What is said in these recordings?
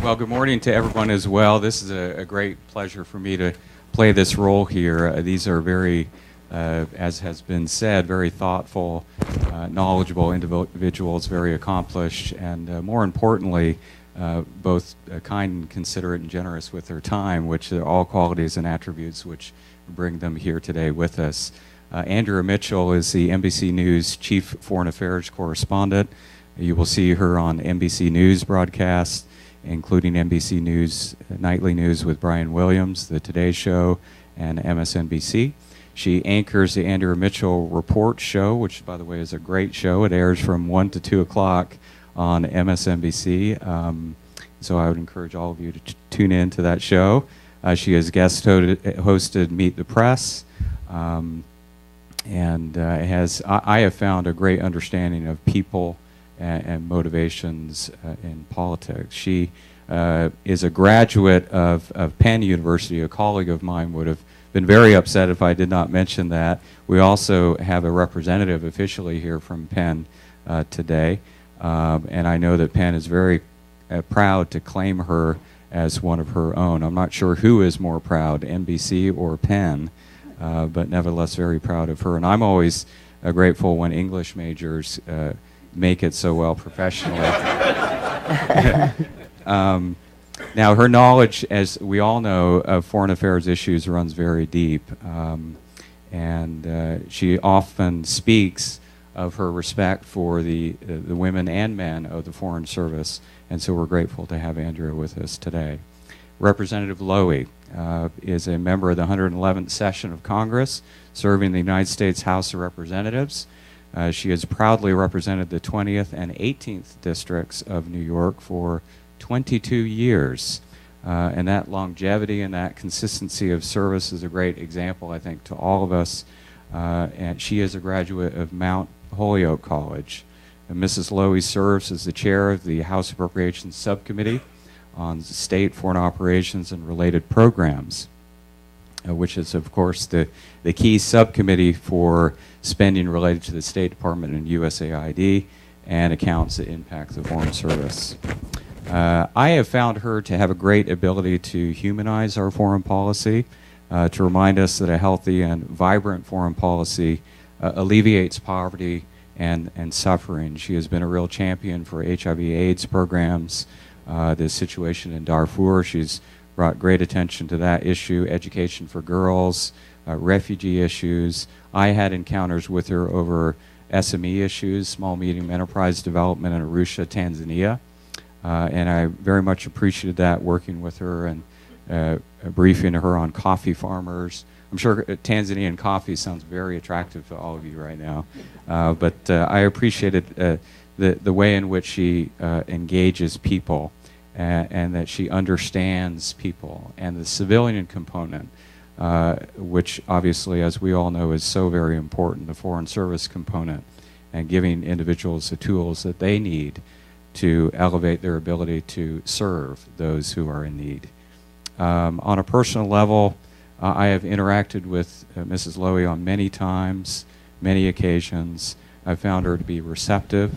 Well, good morning to everyone as well. This is a great pleasure for me to play this role here. These are very, as has been said, very thoughtful, knowledgeable individuals, very accomplished, and more importantly, both kind and considerate and generous with their time, which are all qualities and attributes which bring them here today with us. Andrea Mitchell is the NBC News Chief Foreign Affairs Correspondent. You will see her on NBC News broadcasts, including NBC News Nightly News with Brian Williams, The Today Show, and MSNBC. She anchors the Andrea Mitchell Report show, which, by the way, is a great show. It airs from 1 to 2 o'clock on MSNBC. So I would encourage all of you to tune in to that show. She has guest hosted Meet the Press, and I have found a great understanding of people and motivations in politics. She is a graduate of Penn University. A colleague of mine would have been very upset if I did not mention that. We also have a representative officially here from Penn today, and I know that Penn is very proud to claim her as one of her own. I'm not sure who is more proud, NBC or Penn, but nevertheless very proud of her. And I'm always grateful when English majors make it so well professionally. Now, her knowledge, as we all know, of foreign affairs issues runs very deep, and she often speaks of her respect for the women and men of the Foreign Service, and so we're grateful to have Andrea with us today. Representative Lowey is a member of the 111th session of Congress, serving the United States House of Representatives. She has proudly represented the 20th and 18th districts of New York for 22 years. And that longevity and that consistency of service is a great example, I think, to all of us. And she is a graduate of Mount Holyoke College. And Mrs. Lowey serves as the chair of the House Appropriations Subcommittee on State Foreign Operations and Related Programs, which is, of course, the key subcommittee for spending related to the State Department and USAID and accounts that impact the Foreign Service. I have found her to have a great ability to humanize our foreign policy, to remind us that a healthy and vibrant foreign policy alleviates poverty and suffering. She has been a real champion for HIV/AIDS programs, the situation in Darfur. She's brought great attention to that issue, education for girls, refugee issues. I had encounters with her over SME issues, small medium enterprise development in Arusha, Tanzania, and I very much appreciated that, working with her and briefing her on coffee farmers. I'm sure Tanzanian coffee sounds very attractive to all of you right now, but I appreciated the way in which she engages people, and that she understands people, and the civilian component, which obviously, as we all know, is so very important, the Foreign Service component, and giving individuals the tools that they need to elevate their ability to serve those who are in need. On a personal level, I have interacted with Mrs. Lowey on many times, many occasions. I found her to be receptive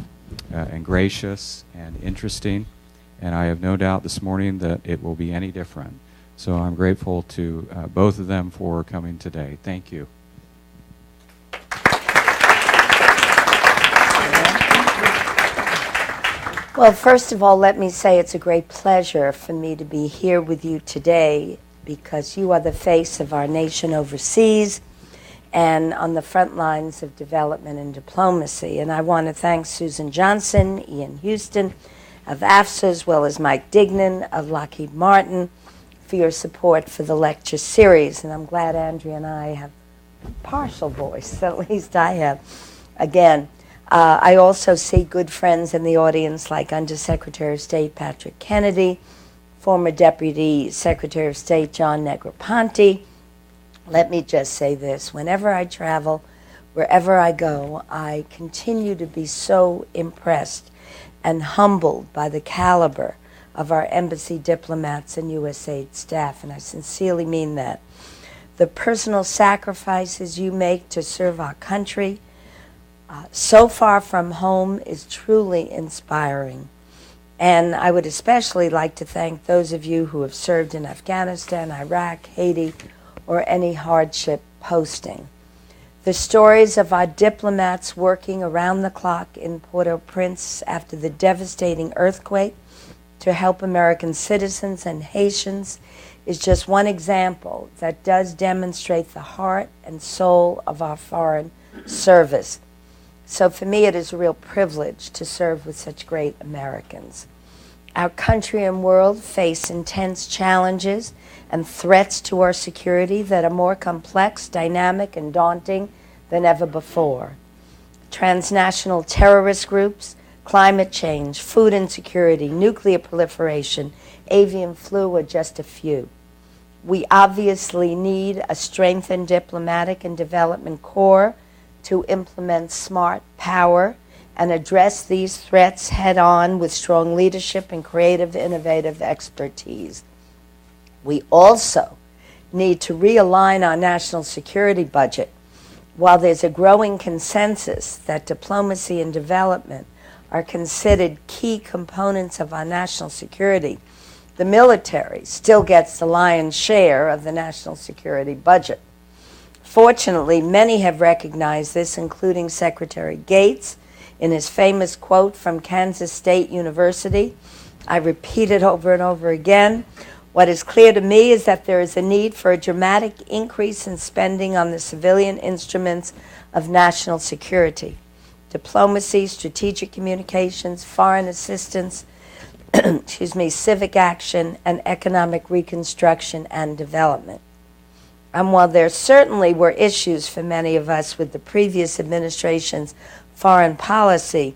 and gracious and interesting, and I have no doubt this morning that it will be any different. So I'm grateful to both of them for coming today. Thank you. Well, first of all, let me say it's a great pleasure for me to be here with you today, because you are the face of our nation overseas and on the front lines of development and diplomacy. And I want to thank Susan Johnson, Ian Houston of AFSA, as well as Mike Dignan of Lockheed Martin, for your support for the lecture series. And I'm glad Andrea and I have partial voice, at least I have. Again, I also see good friends in the audience like Undersecretary of State Patrick Kennedy, former Deputy Secretary of State John Negroponte. Let me just say this. Whenever I travel, wherever I go, I continue to be so impressed and humbled by the caliber of our embassy diplomats and USAID staff, and I sincerely mean that. The personal sacrifices you make to serve our country so far from home is truly inspiring. And I would especially like to thank those of you who have served in Afghanistan, Iraq, Haiti, or any hardship posting. The stories of our diplomats working around the clock in Port-au-Prince after the devastating earthquake to help American citizens and Haitians is just one example that does demonstrate the heart and soul of our foreign service. So for me, it is a real privilege to serve with such great Americans. Our country and world face intense challenges and threats to our security that are more complex, dynamic, and daunting than ever before. Transnational terrorist groups, climate change, food insecurity, nuclear proliferation, avian flu are just a few. We obviously need a strengthened diplomatic and development corps to implement smart power and address these threats head-on with strong leadership and creative, innovative expertise. We also need to realign our national security budget. While there's a growing consensus that diplomacy and development are considered key components of our national security, the military still gets the lion's share of the national security budget. Fortunately, many have recognized this, including Secretary Gates, in his famous quote from Kansas State University. I repeat it over and over again. What is clear to me is that there is a need for a dramatic increase in spending on the civilian instruments of national security: diplomacy, strategic communications, foreign assistance, civic action, and economic reconstruction and development. And while there certainly were issues for many of us with the previous administration's foreign policy,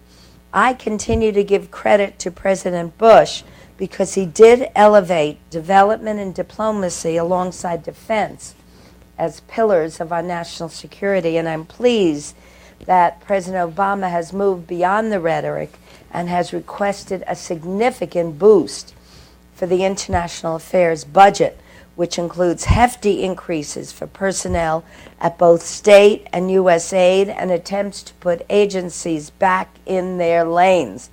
I continue to give credit to President Bush because he did elevate development and diplomacy alongside defense as pillars of our national security. And I'm pleased that President Obama has moved beyond the rhetoric and has requested a significant boost for the international affairs budget, which includes hefty increases for personnel at both state and U.S. aid, and attempts to put agencies back in their lanes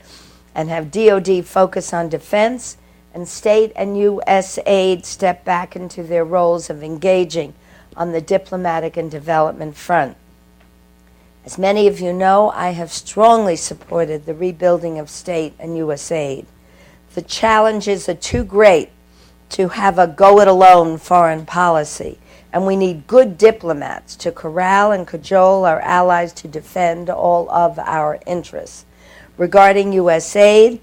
and have DOD focus on defense and state and U.S. aid step back into their roles of engaging on the diplomatic and development front. As many of you know, I have strongly supported the rebuilding of state and U.S. aid. The challenges are too great to have a go-it-alone foreign policy, and we need good diplomats to corral and cajole our allies to defend all of our interests. Regarding U.S. aid,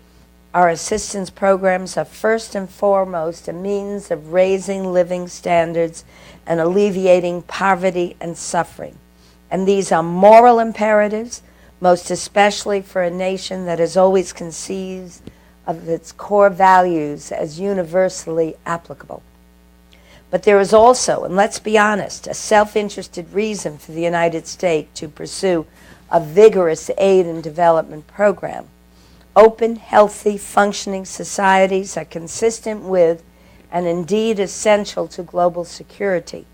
our assistance programs are first and foremost a means of raising living standards and alleviating poverty and suffering. And these are moral imperatives, most especially for a nation that has always conceived of its core values as universally applicable. But there is also, and let's be honest, a self-interested reason for the United States to pursue a vigorous aid and development program. Open, healthy, functioning societies are consistent with and indeed essential to global security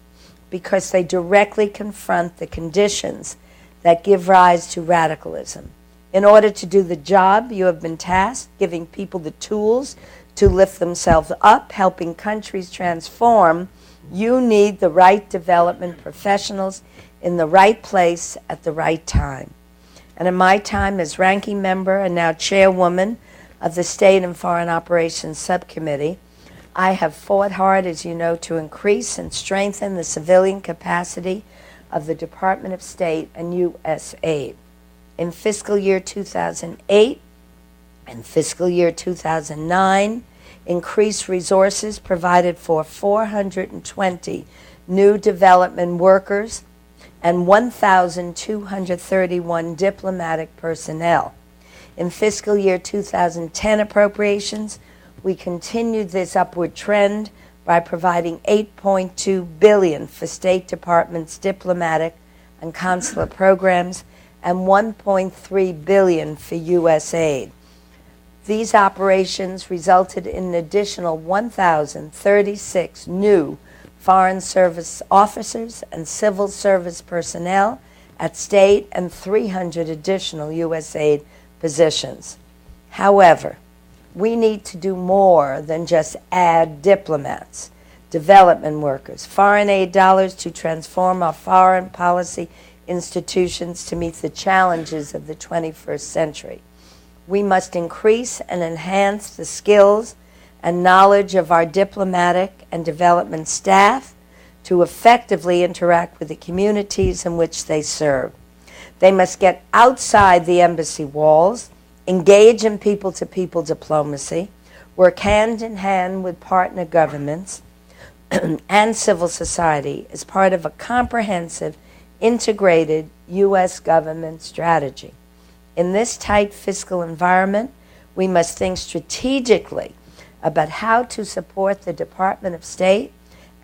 because they directly confront the conditions that give rise to radicalism. In order to do the job you have been tasked, giving people the tools to lift themselves up, helping countries transform, you need the right development professionals in the right place at the right time. And in my time as ranking member and now chairwoman of the State and Foreign Operations Subcommittee, I have fought hard, as you know, to increase and strengthen the civilian capacity of the Department of State and U.S. aid. In fiscal year 2008 and fiscal year 2009, increased resources provided for 420 new development workers and 1,231 diplomatic personnel. In fiscal year 2010 appropriations, we continued this upward trend by providing $8.2 billion for State Department's diplomatic and consular programs and $1.3 billion for U.S. aid. These operations resulted in an additional 1,036 new Foreign Service officers and civil service personnel at state and 300 additional U.S. aid positions. However, we need to do more than just add diplomats, development workers, foreign aid dollars to transform our foreign policy institutions to meet the challenges of the 21st century. We must increase and enhance the skills and knowledge of our diplomatic and development staff to effectively interact with the communities in which they serve. They must get outside the embassy walls, engage in people-to-people diplomacy, work hand in hand with partner governments and civil society as part of a comprehensive, integrated U.S. government strategy. In this tight fiscal environment, we must think strategically about how to support the Department of State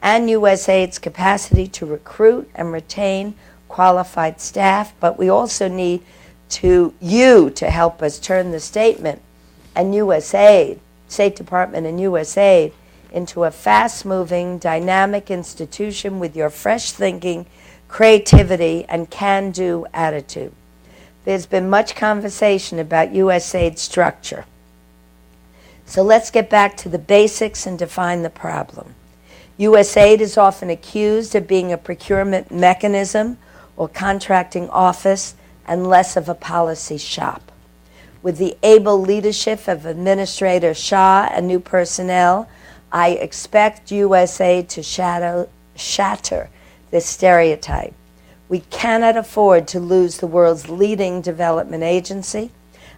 and USAID's capacity to recruit and retain qualified staff, but we also need you to help us turn the statement and USAID, State Department and USAID, into a fast-moving, dynamic institution with your fresh thinking, creativity, and can-do attitude. There's been much conversation about USAID structure. So let's get back to the basics and define the problem. USAID is often accused of being a procurement mechanism or contracting office and less of a policy shop. With the able leadership of Administrator Shah and new personnel, I expect USAID to shatter this stereotype. We cannot afford to lose the world's leading development agency.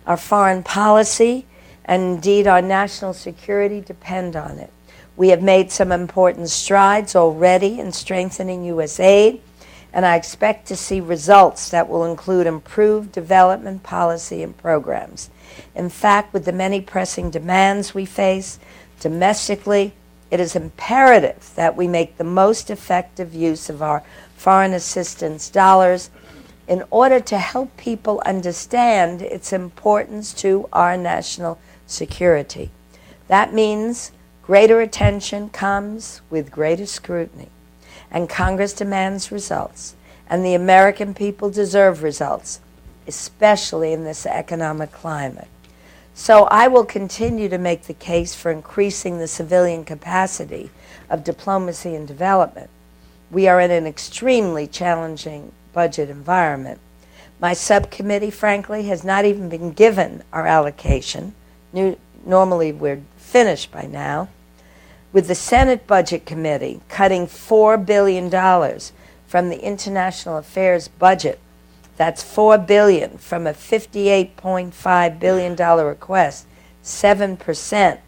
Our foreign policy and indeed our national security depend on it. We have made some important strides already in strengthening USAID, and I expect to see results that will include improved development policy and programs. In fact, with the many pressing demands we face domestically, it is imperative that we make the most effective use of our foreign assistance dollars in order to help people understand its importance to our national security. That means greater attention comes with greater scrutiny, and Congress demands results, and the American people deserve results, especially in this economic climate. So I will continue to make the case for increasing the civilian capacity of diplomacy and development. We are in an extremely challenging budget environment. My subcommittee, frankly, has not even been given our allocation. Normally we're finished by now. With the Senate Budget Committee cutting $4 billion from the International Affairs budget, that's $4 billion from a $58.5 billion request, 7%.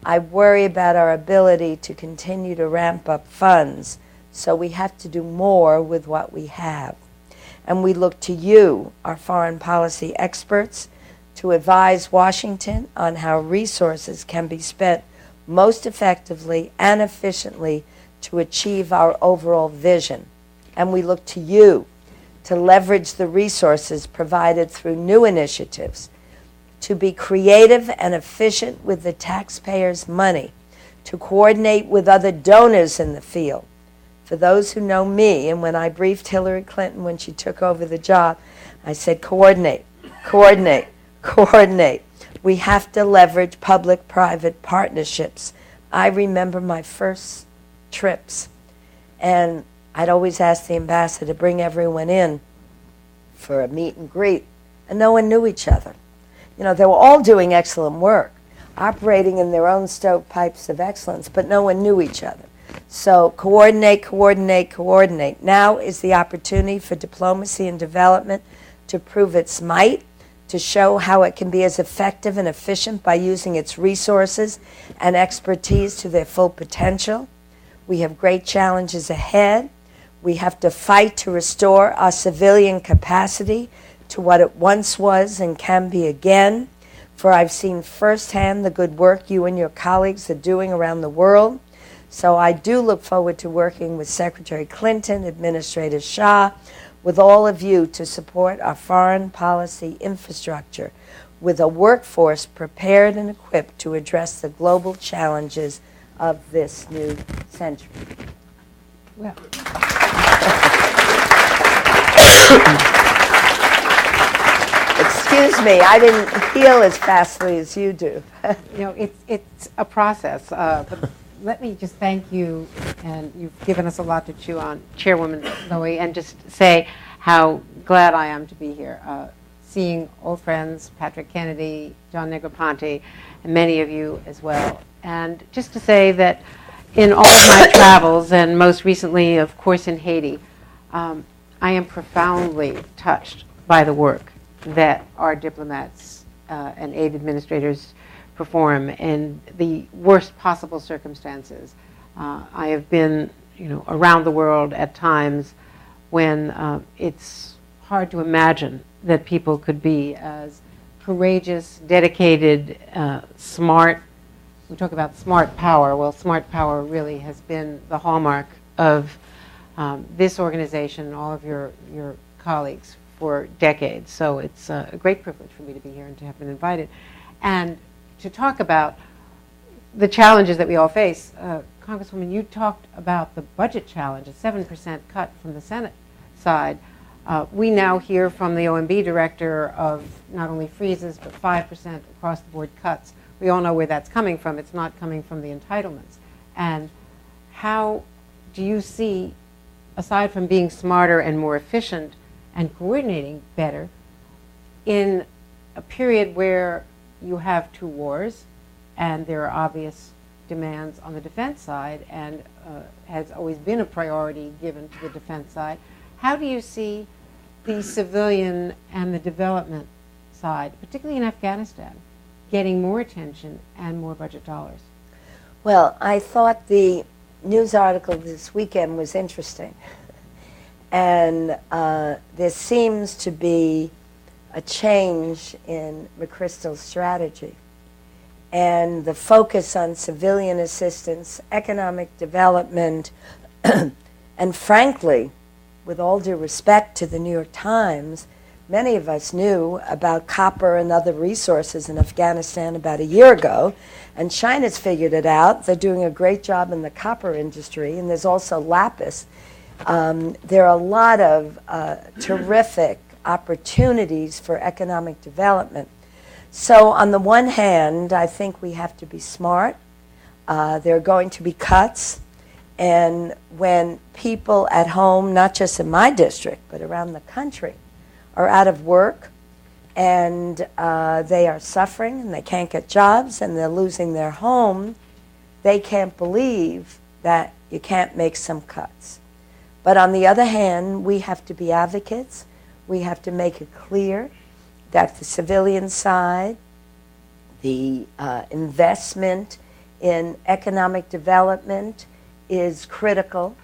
I worry about our ability to continue to ramp up funds, so we have to do more with what we have. And we look to you, our foreign policy experts, to advise Washington on how resources can be spent most effectively and efficiently to achieve our overall vision. And we look to you to leverage the resources provided through new initiatives, to be creative and efficient with the taxpayers' money, to coordinate with other donors in the field. For those who know me, and when I briefed Hillary Clinton when she took over the job, I said, coordinate, coordinate, coordinate. We have to leverage public-private partnerships. I remember my first trips, and I'd always ask the ambassador to bring everyone in for a meet and greet, and no one knew each other. You know, they were all doing excellent work, operating in their own stovepipes of excellence, but no one knew each other. So coordinate, coordinate, coordinate. Now is the opportunity for diplomacy and development to prove its might, to show how it can be as effective and efficient by using its resources and expertise to their full potential. We have great challenges ahead. We have to fight to restore our civilian capacity to what it once was and can be again. For I've seen firsthand the good work you and your colleagues are doing around the world. So I do look forward to working with Secretary Clinton, Administrator Shah, with all of you to support our foreign policy infrastructure with a workforce prepared and equipped to address the global challenges of this new century. Well. It's Excuse me, I didn't heal as fastly as you do. It's a process. But let me just thank you, and you've given us a lot to chew on, Chairwoman Lowey, and just say how glad I am to be here. Seeing old friends, Patrick Kennedy, John Negroponte, and many of you as well. And just to say that in all of my travels, and most recently, of course, in Haiti, I am profoundly touched by the work that our diplomats and aid administrators perform in the worst possible circumstances. I have been, around the world at times when it's hard to imagine that people could be as courageous, dedicated, smart. We talk about smart power. Well, smart power really has been the hallmark of this organization and all of your colleagues for decades. So it's a great privilege for me to be here and to have been invited. And to talk about the challenges that we all face. Congresswoman, you talked about the budget challenge, a 7% cut from the Senate side. We now hear from the OMB director of not only freezes, but 5% across the board cuts. We all know where that's coming from. It's not coming from the entitlements. And how do you see, aside from being smarter and more efficient and coordinating better, in a period where you have two wars and there are obvious demands on the defense side and has always been a priority given to the defense side, how do you see the civilian and the development side, particularly in Afghanistan, getting more attention and more budget dollars? Well, I thought the news article this weekend was interesting. And there seems to be a change in McChrystal's strategy. And the focus on civilian assistance, economic development, and frankly, with all due respect to the New York Times, many of us knew about copper and other resources in Afghanistan about a year ago, and China's figured it out. They're doing a great job in the copper industry, and there's also lapis. There are a lot of terrific opportunities for economic development. So on the one hand, I think we have to be smart. There are going to be cuts. And when people at home, not just in my district, but around the country, are out of work and they are suffering and they can't get jobs and they're losing their home, they can't believe that you can't make some cuts. But on the other hand, we have to be advocates. We have to make it clear that the civilian side, the investment in economic development is critical,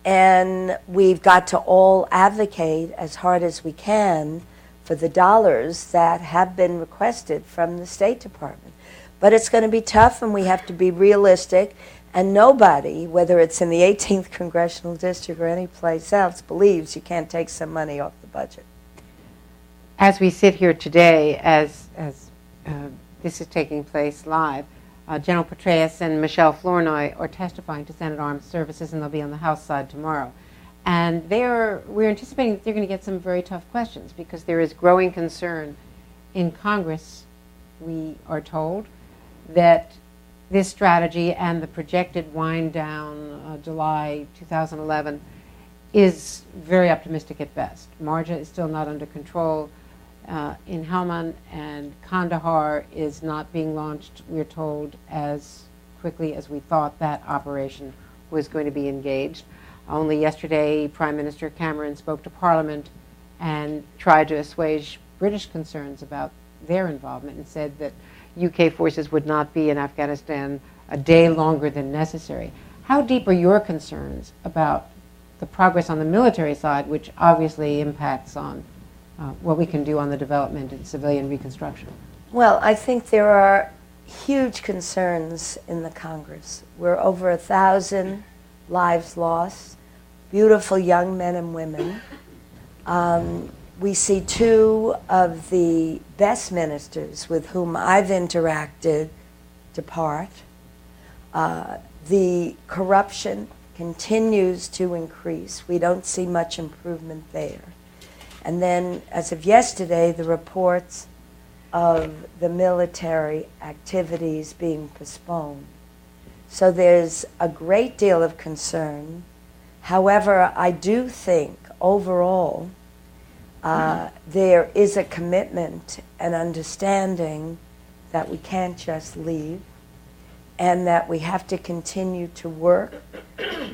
and we've got to all advocate as hard as we can for the dollars that have been requested from the State Department. But it's going to be tough, and we have to be realistic, and nobody, whether it's in the 18th Congressional District or any place else, believes you can't take some money off the budget. As we sit here today, as this is taking place live, General Petraeus and Michelle Flournoy are testifying to Senate Armed Services, and they'll be on the House side tomorrow. And we're anticipating that they're going to get some very tough questions because there is growing concern in Congress, we are told, that this strategy and the projected wind down July 2011 is very optimistic at best. Marja is still not under control in Helmand, and Kandahar is not being launched, we're told, as quickly as we thought that operation was going to be engaged. Only yesterday, Prime Minister Cameron spoke to Parliament and tried to assuage British concerns about their involvement and said that UK forces would not be in Afghanistan a day longer than necessary. How deep are your concerns about the progress on the military side, which obviously impacts on what we can do on the development and civilian reconstruction? Well, I think there are huge concerns in the Congress. We're over 1,000 lives lost, beautiful young men and women. We see two of the best ministers with whom I've interacted depart. The corruption continues to increase. We don't see much improvement there. And then, as of yesterday, the reports of the military activities being postponed. So there's a great deal of concern. However, I do think overall there is a commitment and understanding that we can't just leave, and that we have to continue to work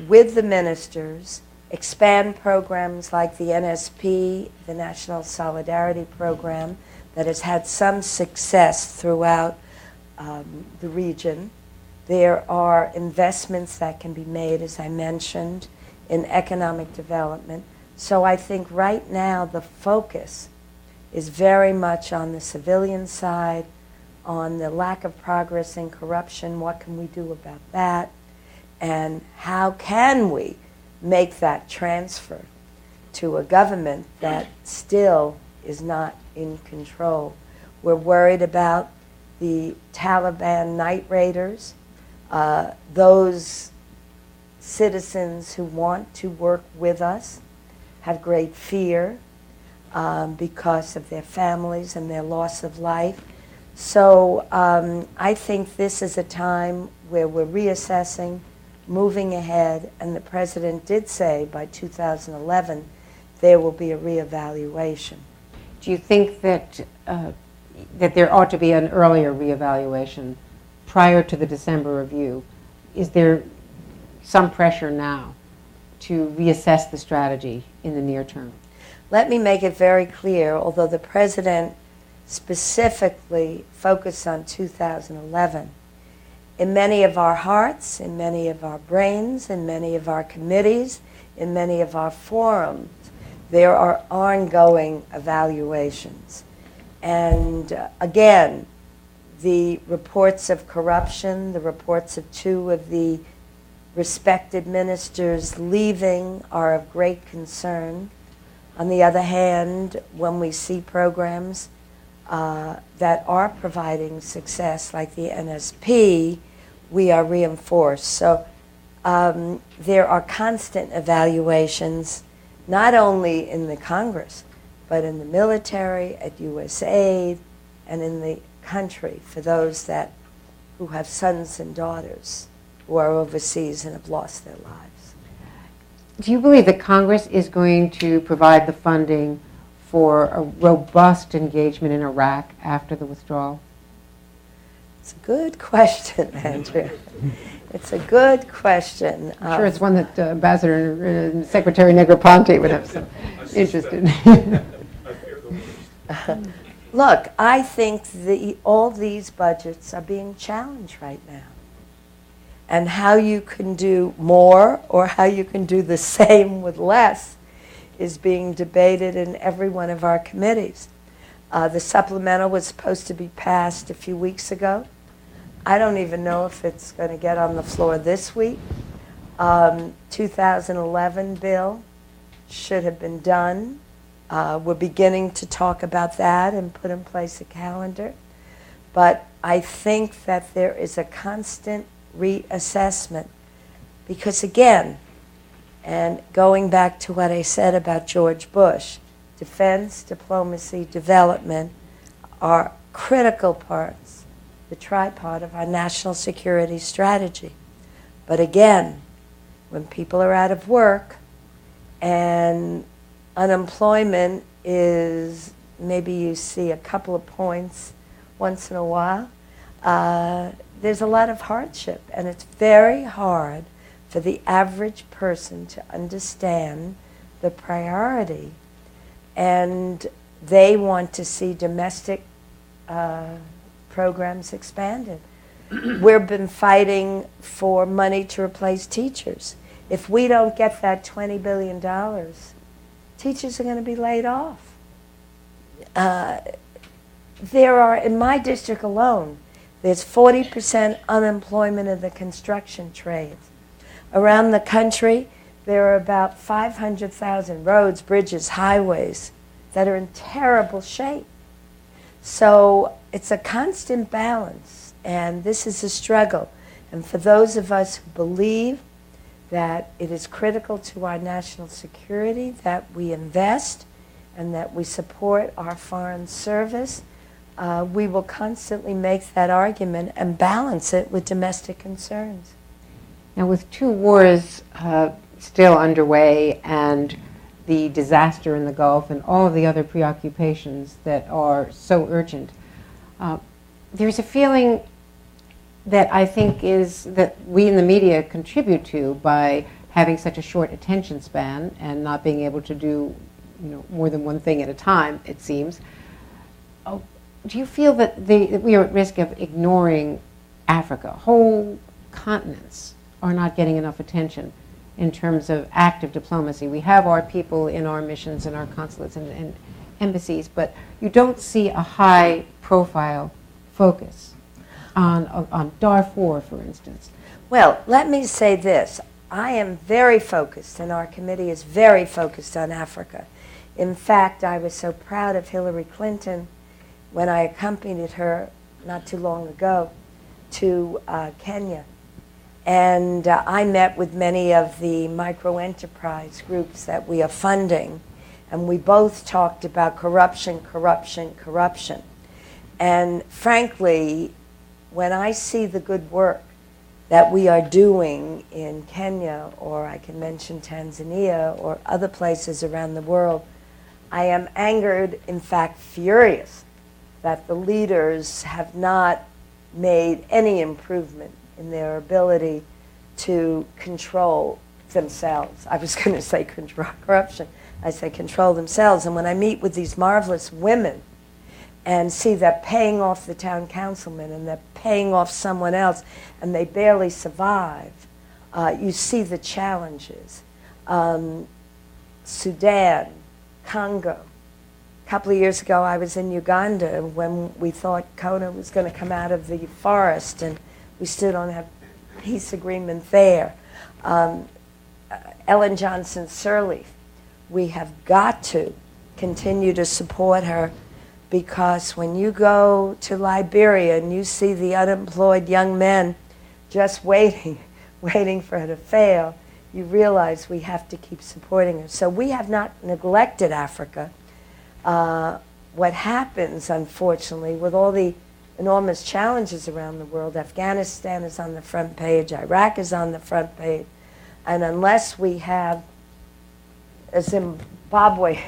with the ministers, expand programs like the NSP, the National Solidarity Program, that has had some success throughout the region. There are investments that can be made, as I mentioned, in economic development. So I think right now the focus is very much on the civilian side, on the lack of progress in corruption. What can we do about that? And how can we make that transfer to a government that still is not in control? We're worried about the Taliban night raiders, those citizens who want to work with us have great fear because of their families and their loss of life. So I think this is a time where we're reassessing, moving ahead, and the president did say by 2011 there will be a reevaluation. Do you think that that there ought to be an earlier reevaluation prior to the December review? Is there some pressure now to reassess the strategy in the near term? Let me make it very clear, although the president specifically focused on 2011, in many of our hearts, in many of our brains, in many of our committees, in many of our forums, there are ongoing evaluations. And again, the reports of corruption, the reports of two of the respected ministers leaving are of great concern. On the other hand, when we see programs that are providing success, like the NSP, we are reinforced. So there are constant evaluations, not only in the Congress, but in the military, at USAID, and in the country for those who have sons and daughters who are overseas and have lost their lives. Do you believe that Congress is going to provide the funding for a robust engagement in Iraq after the withdrawal? It's a good question, Andrea. It's a good question. I'm sure it's one that Ambassador and Secretary Negroponte would have some interest in. Look, I think all these budgets are being challenged right now. And how you can do more or how you can do the same with less is being debated in every one of our committees. The supplemental was supposed to be passed a few weeks ago. I don't even know if it's going to get on the floor this week. 2011 bill should have been done. We're beginning to talk about that and put in place a calendar. But I think that there is a constant reassessment because, again, and going back to what I said about George Bush, defense, diplomacy, development are critical parts, the tripod of our national security strategy. But again, when people are out of work and unemployment is, maybe you see a couple of points once in a while, there's a lot of hardship, and it's very hard for the average person to understand the priority, and they want to see domestic programs expanded. We've been fighting for money to replace teachers. If we don't get that $20 billion, teachers are going to be laid off. There are, in my district alone, there's 40% unemployment in the construction trades. Around the country, there are about 500,000 roads, bridges, highways that are in terrible shape. So it's a constant balance, and this is a struggle. And for those of us who believe that it is critical to our national security that we invest and that we support our foreign service, we will constantly make that argument and balance it with domestic concerns. Now, with two wars still underway and the disaster in the Gulf and all of the other preoccupations that are so urgent, there's a feeling that I think is that we in the media contribute to by having such a short attention span and not being able to do more than one thing at a time, it seems. Do you feel that we are at risk of ignoring Africa? Whole continents are not getting enough attention in terms of active diplomacy. We have our people in our missions and our consulates and embassies, but you don't see a high-profile focus on Darfur, for instance. Well, let me say this. I am very focused, and our committee is very focused on Africa. In fact, I was so proud of Hillary Clinton when I accompanied her not too long ago to Kenya. And I met with many of the micro-enterprise groups that we are funding, and we both talked about corruption, corruption, corruption. And frankly, when I see the good work that we are doing in Kenya, or I can mention Tanzania, or other places around the world, I am angered, in fact furious, that the leaders have not made any improvement in their ability to control themselves. I was going to say control corruption. I say control themselves. And when I meet with these marvelous women and see they're paying off the town councilman and they're paying off someone else and they barely survive, you see the challenges. Sudan, Congo. A couple of years ago, I was in Uganda when we thought Kona was going to come out of the forest, and we still don't have a peace agreement there. Ellen Johnson Sirleaf, we have got to continue to support her, because when you go to Liberia and you see the unemployed young men just waiting for her to fail, you realize we have to keep supporting her. So we have not neglected Africa. What happens, unfortunately, with all the enormous challenges around the world, Afghanistan is on the front page, Iraq is on the front page, and unless we have a Zimbabwe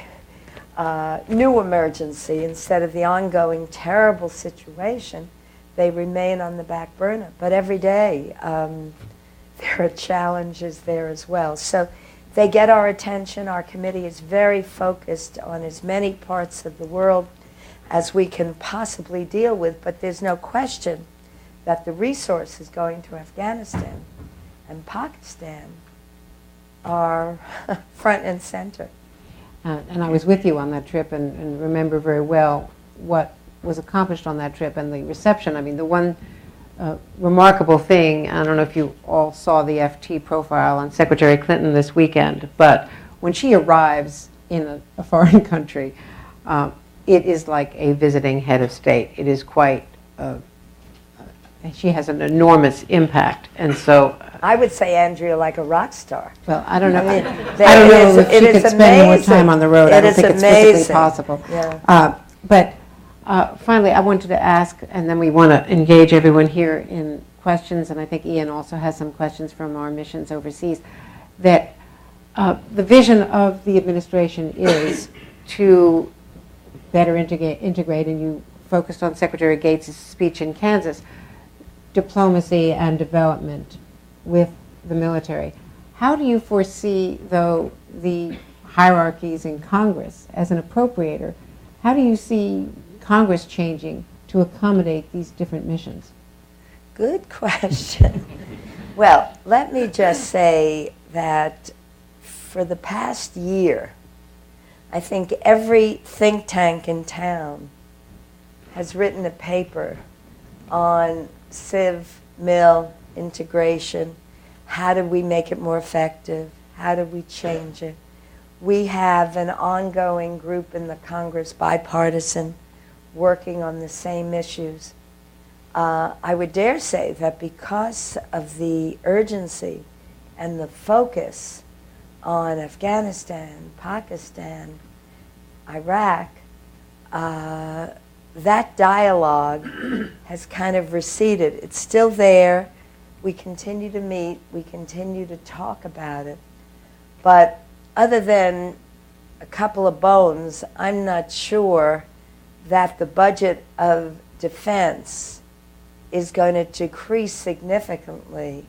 new emergency instead of the ongoing terrible situation, they remain on the back burner. But every day there are challenges there as well. So they get our attention. Our committee is very focused on as many parts of the world as we can possibly deal with, but there's no question that the resources going to Afghanistan and Pakistan are front and center. And I was with you on that trip and remember very well what was accomplished on that trip and the reception. I mean, the one remarkable thing, I don't know if you all saw the FT profile on Secretary Clinton this weekend, but when she arrives in a foreign country, it is like a visiting head of state. It is quite, she has an enormous impact. And so I would say Andrea like a rock star. Well, I don't know. I mean, I don't know if she could spend more time on the road. I don't think it's physically possible. Yeah. But finally, I wanted to ask, and then we want to engage everyone here in questions, and I think Ian also has some questions from our missions overseas, that the vision of the administration is to better integrate, and you focused on Secretary Gates' speech in Kansas, diplomacy and development with the military. How do you foresee, though, the hierarchies in Congress as an appropriator? How do you see Congress changing to accommodate these different missions? Good question. Well, let me just say that for the past year, I think every think tank in town has written a paper on civ-mil integration. How do we make it more effective? How do we change it? We have an ongoing group in the Congress, bipartisan, working on the same issues. I would dare say that because of the urgency and the focus on Afghanistan, Pakistan, Iraq, that dialogue has kind of receded. It's still there. We continue to meet. We continue to talk about it. But other than a couple of bones, I'm not sure that the budget of defense is going to decrease significantly,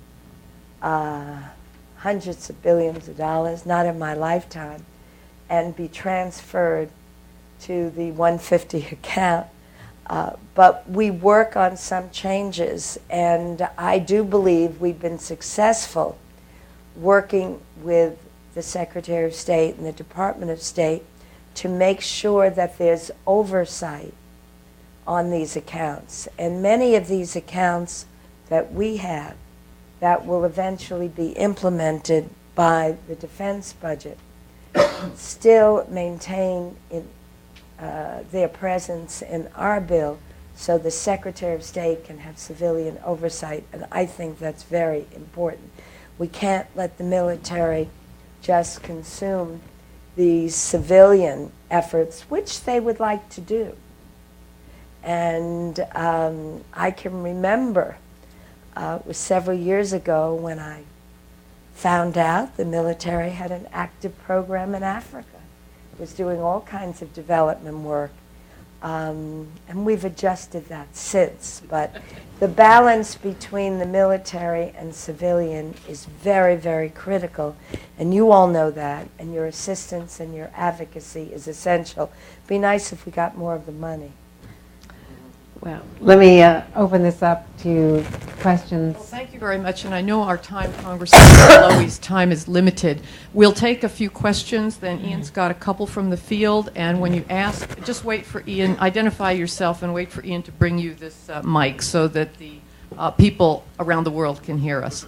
hundreds of billions of dollars, not in my lifetime, and be transferred to the 150 account. But we work on some changes, and I do believe we've been successful working with the Secretary of State and the Department of State to make sure that there's oversight on these accounts. And many of these accounts that we have that will eventually be implemented by the defense budget still maintain their presence in our bill, so the Secretary of State can have civilian oversight, and I think that's very important. We can't let the military just consume these civilian efforts, which they would like to do. And I can remember it was several years ago when I found out the military had an active program in Africa. It was doing all kinds of development work. And we've adjusted that since. But the balance between the military and civilian is very, very critical. And you all know that. And your assistance and your advocacy is essential. It'd be nice if we got more of the money. Well, let me open this up to questions. Well, thank you very much, and I know our time, Congresswoman Lowey's time is limited. We'll take a few questions, then Ian's got a couple from the field, and when you ask, just wait for Ian, identify yourself and wait for Ian to bring you this mic so that the people around the world can hear us.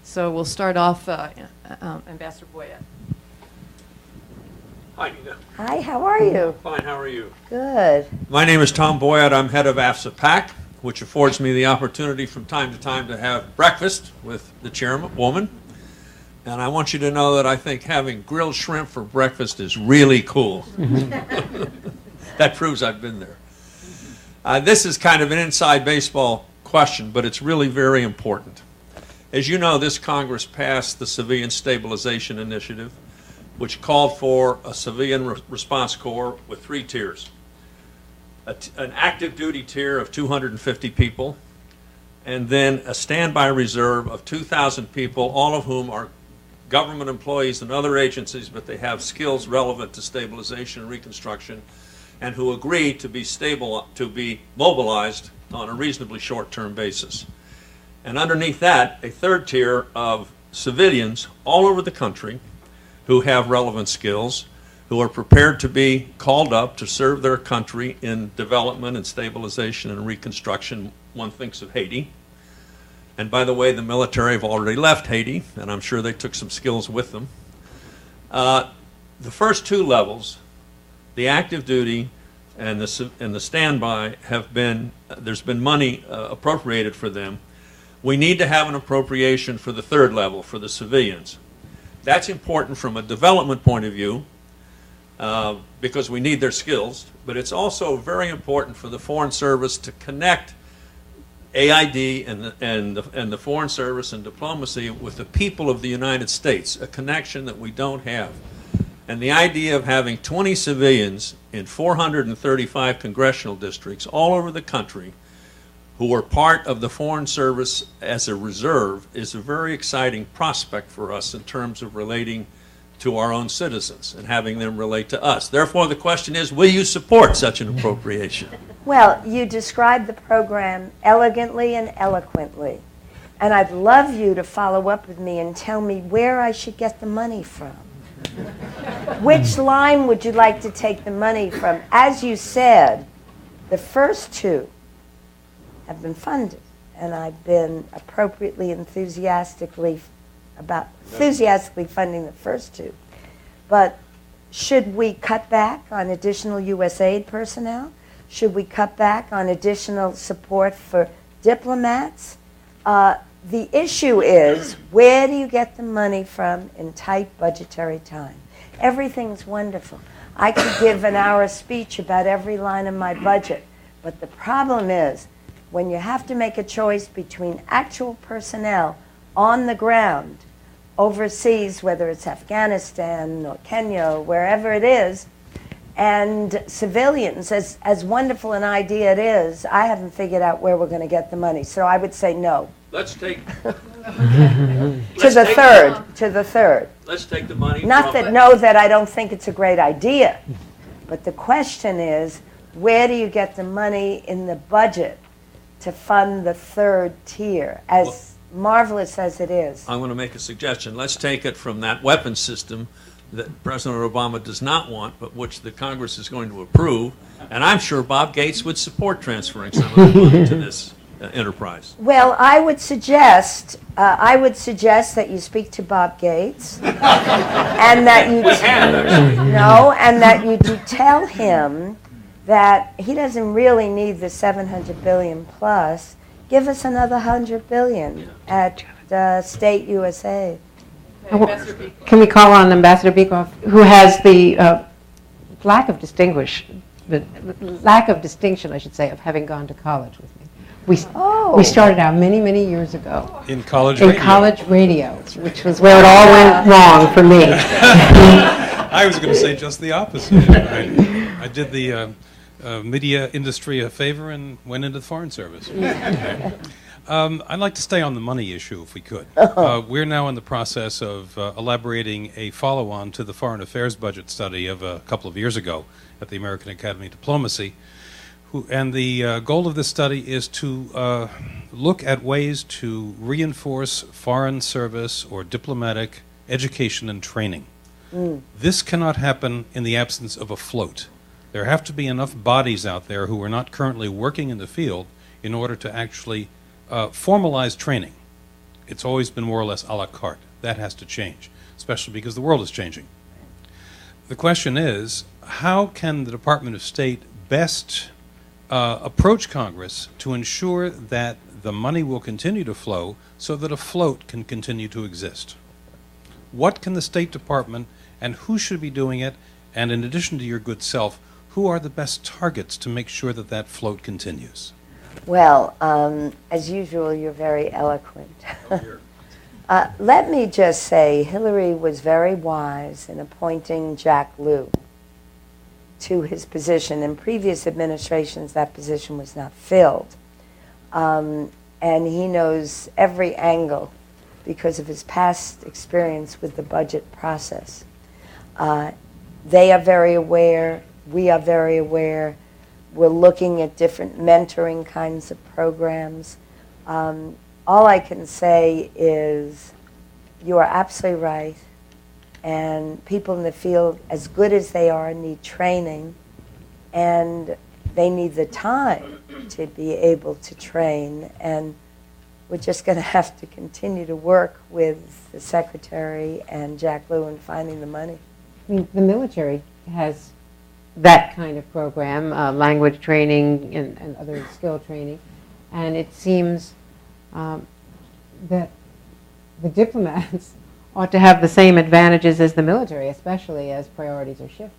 So we'll start off, Ambassador Boyette. Hi, Nita. Hi, how are you? Fine, how are you? Good. My name is Tom Boyette. I'm head of AFSA PAC, which affords me the opportunity from time to time to have breakfast with the chairwoman. And I want you to know that I think having grilled shrimp for breakfast is really cool. That proves I've been there. This is kind of an inside baseball question, but it's really very important. As you know, this Congress passed the Civilian Stabilization Initiative, which called for a civilian response corps with 3 tiers. An active duty tier of 250 people, and then a standby reserve of 2,000 people, all of whom are government employees and other agencies, but they have skills relevant to stabilization and reconstruction, and who agree to be mobilized on a reasonably short-term basis. And underneath that, a 3rd tier of civilians all over the country who have relevant skills, who are prepared to be called up to serve their country in development and stabilization and reconstruction. One thinks of Haiti. And by the way, the military have already left Haiti, and I'm sure they took some skills with them. The first 2 levels, the active duty and the standby, there's been money appropriated for them. We need to have an appropriation for the 3rd level, for the civilians. That's important from a development point of view because we need their skills, but it's also very important for the Foreign Service to connect AID and the Foreign Service and diplomacy with the people of the United States, a connection that we don't have. And the idea of having 20 civilians in 435 congressional districts all over the country who are part of the Foreign Service as a reserve is a very exciting prospect for us in terms of relating to our own citizens and having them relate to us. Therefore, the question is, will you support such an appropriation? Well, you described the program elegantly and eloquently, and I'd love you to follow up with me and tell me where I should get the money from. Which line would you like to take the money from? As you said, the first 2 have been funded, and I've been appropriately enthusiastically funding the first 2. But should we cut back on additional USAID personnel? Should we cut back on additional support for diplomats? The issue is, where do you get the money from in tight budgetary time? Everything's wonderful. I could give an hour speech about every line of my budget. But the problem is, when you have to make a choice between actual personnel on the ground, overseas, whether it's Afghanistan or Kenya or wherever it is, and civilians, as wonderful an idea it is, I haven't figured out where we're going to get the money. So I would say no. Let's take To the third. Let's take the money. Not that no, that I don't think it's a great idea, but the question is, where do you get the money in the budget to fund the third tier, as marvelous as it is? I'm going to make a suggestion. Let's take it from that weapons system that President Obama does not want, but which the Congress is going to approve. And I'm sure Bob Gates would support transferring some of the money to this enterprise. Well, I would suggest that you speak to Bob Gates, and that you and that you do tell him that he doesn't really need the 700 billion plus. Give us another 100 billion at State USA. Can we call on Ambassador Beekoff, who has the lack of distinction, I should say, of having gone to college with me. We started out many, many years ago in college radio, which was where it all went wrong for me. I was going to say just the opposite. I did the media industry a favor and went into the Foreign Service. I'd like to stay on the money issue if we could. We're now in the process of elaborating a follow-on to the Foreign Affairs budget study of a couple of years ago at the American Academy of Diplomacy. And the goal of this study is to look at ways to reinforce foreign service or diplomatic education and training. This cannot happen in the absence of a float. There have to be enough bodies out there who are not currently working in the field in order to actually formalize training. It's always been more or less a la carte. That has to change, especially because the world is changing. The question is, how can the Department of State best approach Congress to ensure that the money will continue to flow so that a float can continue to exist? What can the State Department and who should be doing it? And in addition to your good self, who are the best targets to make sure that that float continues? Well, as usual, you're very eloquent. Let me just say, Hillary was very wise in appointing Jack Lew to his position. In previous administrations, that position was not filled. And he knows every angle because of his past experience with the budget process. They are very aware. We are very aware. We're looking at different mentoring kinds of programs. All I can say is you are absolutely right. And people in the field, as good as they are, need training. And they need the time to be able to train. And we're just going to have to continue to work with the Secretary and Jack Lew in finding the money. I mean, the military has that kind of program, language training and other skill training. And it seems that the diplomats ought to have the same advantages as the military, especially as priorities are shifting.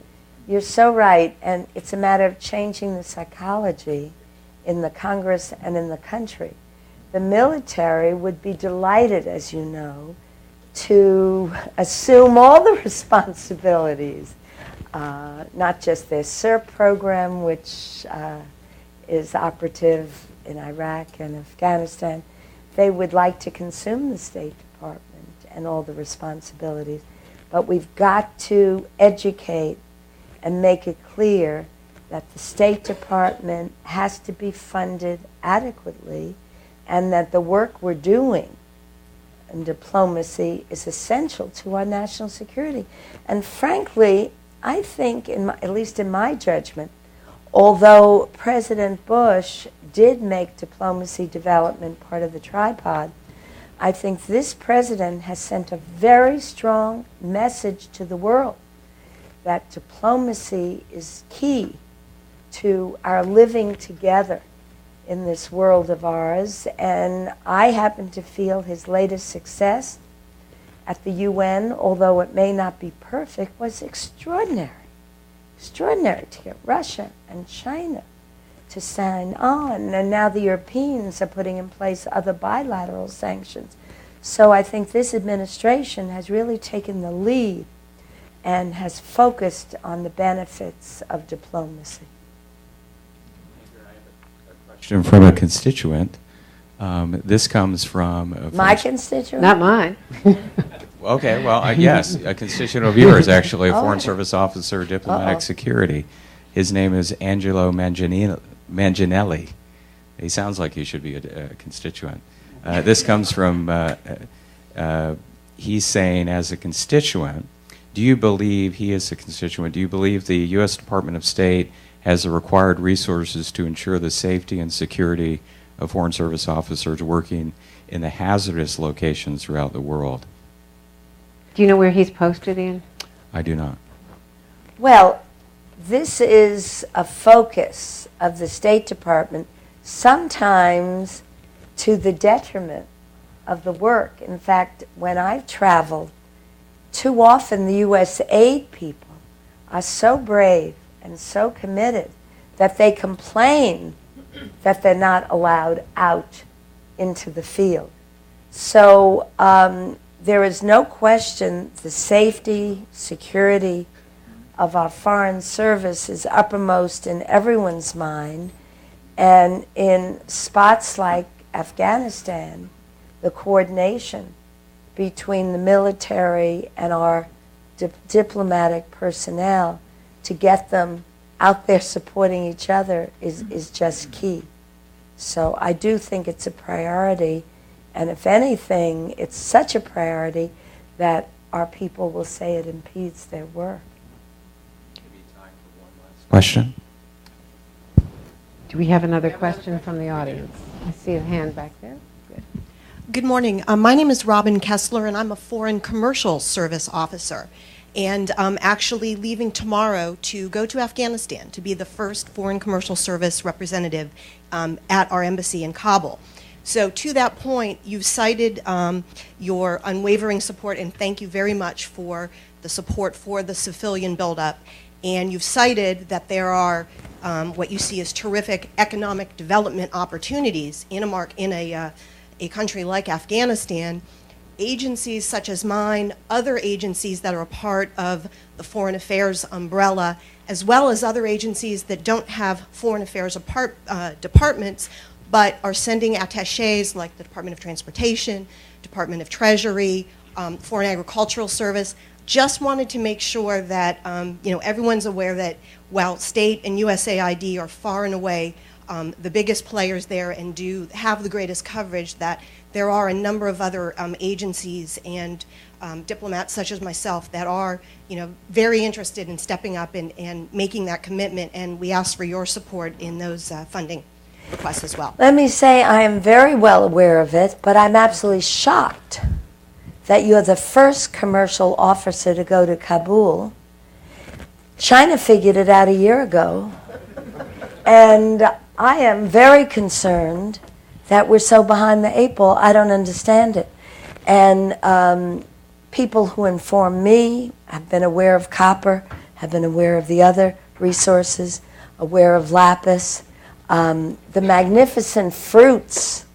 You're so right, and it's a matter of changing the psychology in the Congress and in the country. The military would be delighted, as you know, to assume all the responsibilities, not just their SIRP program, which is operative in Iraq and Afghanistan. They would like to consume the State Department and all the responsibilities. But we've got to educate and make it clear that the State Department has to be funded adequately and that the work we're doing in diplomacy is essential to our national security. And frankly, I think, at least in my judgment, although President Bush did make diplomacy development part of the tripod, I think this president has sent a very strong message to the world that diplomacy is key to our living together in this world of ours. And I happen to feel his latest success at the UN, although it may not be perfect, was extraordinary. extraordinary to get Russia and China to sign on. And now the Europeans are putting in place other bilateral sanctions. So I think this administration has really taken the lead and has focused on the benefits of diplomacy. Question from a constituent. This comes from My constituent? Not mine. Okay, well, yes, a constituent of yours, actually, a Oh. Foreign Service officer, diplomatic Uh-oh. security. His name is Angelo Manginelli. He sounds like he should be a constituent. This comes from, he's saying, as a constituent, do you believe, he is a constituent, do you believe the U.S. Department of State has the required resources to ensure the safety and security of Foreign Service officers working in the hazardous locations throughout the world? Do you know where he's posted, Ian? I do not. Well, this is a focus of the State Department, sometimes to the detriment of the work. In fact, when I've traveled, too often the U.S. aid people are so brave and so committed that they complain that they're not allowed out into the field. So there is no question the safety, security of our foreign service is uppermost in everyone's mind. And in spots like Afghanistan, the coordination between the military and our diplomatic personnel to get them out there supporting each other is just key. So I do think it's a priority, and if anything, it's such a priority that our people will say it impedes their work. Question? Do we have another question from the audience? I see a hand back there. Good. Good morning. My name is Robin Kessler, and I'm a Foreign Commercial Service officer. And I'm actually leaving tomorrow to go to Afghanistan to be the first Foreign Commercial Service representative at our embassy in Kabul. So to that point, you've cited your unwavering support, and thank you very much for the support for the civilian buildup. And you've cited that there are what you see as terrific economic development opportunities in a country like Afghanistan. Agencies such as mine, other agencies that are a part of the Foreign Affairs umbrella, as well as other agencies that don't have Foreign Affairs departments, but are sending attachés like the Department of Transportation, Department of Treasury, Foreign Agricultural Service. Just wanted to make sure that everyone's aware that while state and USAID are far and away the biggest players there and do have the greatest coverage, that there are a number of other agencies and diplomats such as myself that are very interested in stepping up and making that commitment, and we ask for your support in those funding requests as well. Let me say I am very well aware of it, but I'm absolutely shocked that you're the first commercial officer to go to Kabul. China figured it out a year ago, and I am very concerned that we're so behind the eight ball. I don't understand it. And people who inform me have been aware of copper, have been aware of the other resources, aware of lapis, the magnificent fruits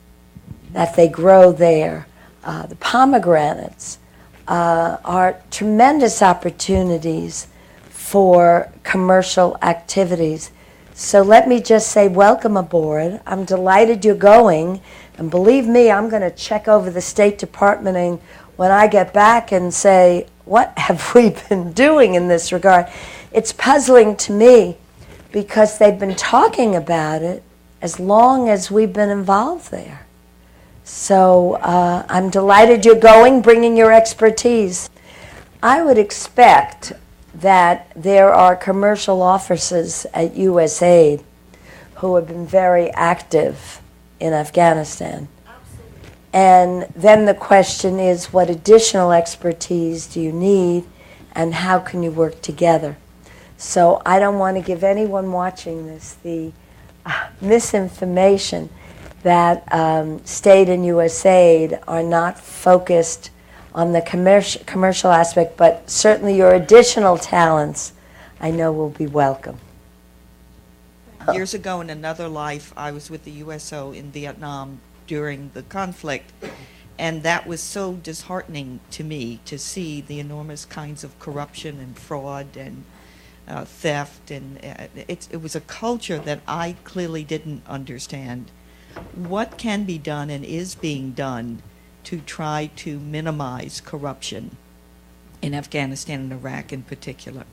that they grow there, the pomegranates, are tremendous opportunities for commercial activities. So let me just say welcome aboard. I'm delighted you're going. And believe me, I'm going to check over the State Department and when I get back and say, what have we been doing in this regard? It's puzzling to me because they've been talking about it as long as we've been involved there. So I'm delighted you're going, bringing your expertise. I would expect that there are commercial officers at USAID who have been very active in Afghanistan. Absolutely. And then the question is, what additional expertise do you need and how can you work together? So I don't want to give anyone watching this the misinformation that state and USAID are not focused on the commercial aspect, but certainly your additional talents, I know will be welcome. Years ago, in another life, I was with the USO in Vietnam during the conflict, and that was so disheartening to me to see the enormous kinds of corruption and fraud and theft, and it was a culture that I clearly didn't understand. What can be done and is being done to try to minimize corruption in Afghanistan and Iraq in particular?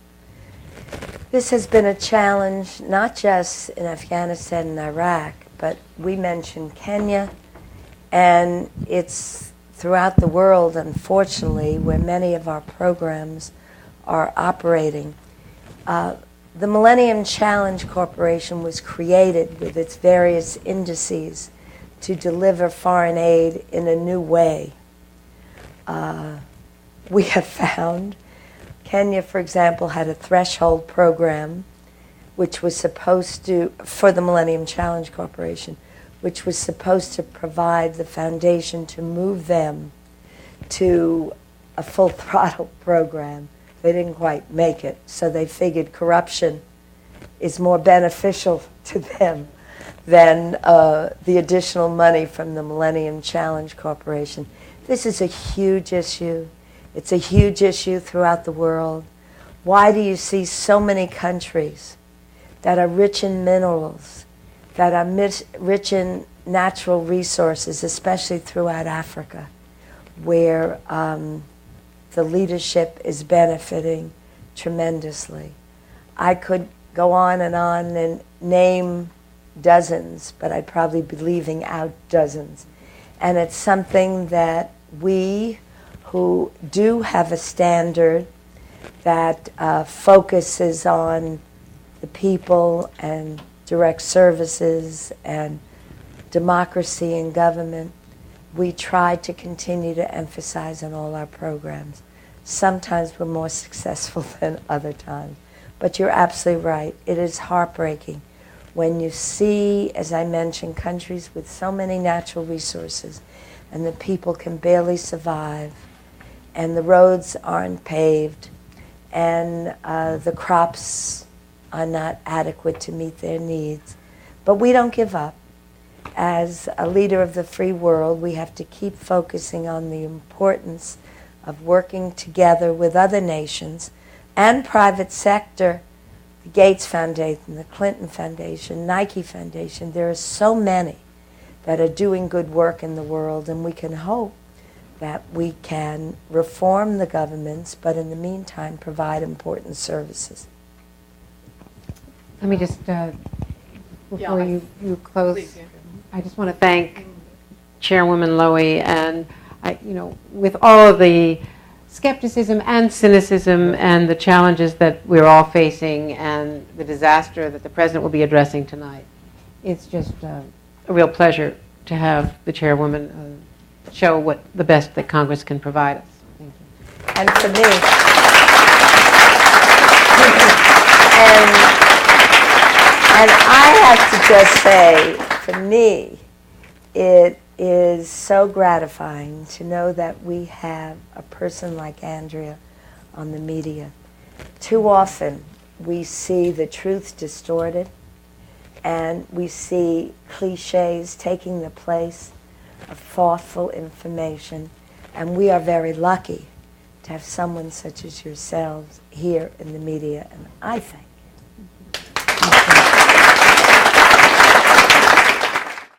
This has been a challenge, not just in Afghanistan and Iraq, but we mentioned Kenya, and it's throughout the world, unfortunately, where many of our programs are operating. The Millennium Challenge Corporation was created with its various indices to deliver foreign aid in a new way. We have found Kenya, for example, had a threshold program which was supposed to, for the Millennium Challenge Corporation, which was supposed to provide the foundation to move them to a full throttle program. They didn't quite make it, so they figured corruption is more beneficial to them than the additional money from the Millennium Challenge Corporation. This is a huge issue. It's a huge issue throughout the world. Why do you see so many countries that are rich in minerals, that are rich in natural resources, especially throughout Africa, where the leadership is benefiting tremendously? I could go on and name dozens, but I'd probably be leaving out dozens. And it's something that we who do have a standard that focuses on the people and direct services and democracy in government, we try to continue to emphasize on all our programs. Sometimes we're more successful than other times. But you're absolutely right. It is heartbreaking when you see, as I mentioned, countries with so many natural resources and the people can barely survive, and the roads aren't paved, and the crops are not adequate to meet their needs. But we don't give up. As a leader of the free world, we have to keep focusing on the importance of working together with other nations and private sector, the Gates Foundation, the Clinton Foundation, Nike Foundation. There are so many that are doing good work in the world, and we can hope that we can reform the governments, but in the meantime provide important services. Let me just, before you close, Please, yeah. I just want to thank Chairwoman Lowey, and with all of the skepticism and cynicism and the challenges that we're all facing and the disaster that the President will be addressing tonight, it's just a real pleasure to have the Chairwoman show what the best that Congress can provide us. Thank you. And for me, and I have to just say, for me, it is so gratifying to know that we have a person like Andrea on the media. Too often, we see the truth distorted, and we see cliches taking the place of thoughtful information, and we are very lucky to have someone such as yourselves here in the media, and I think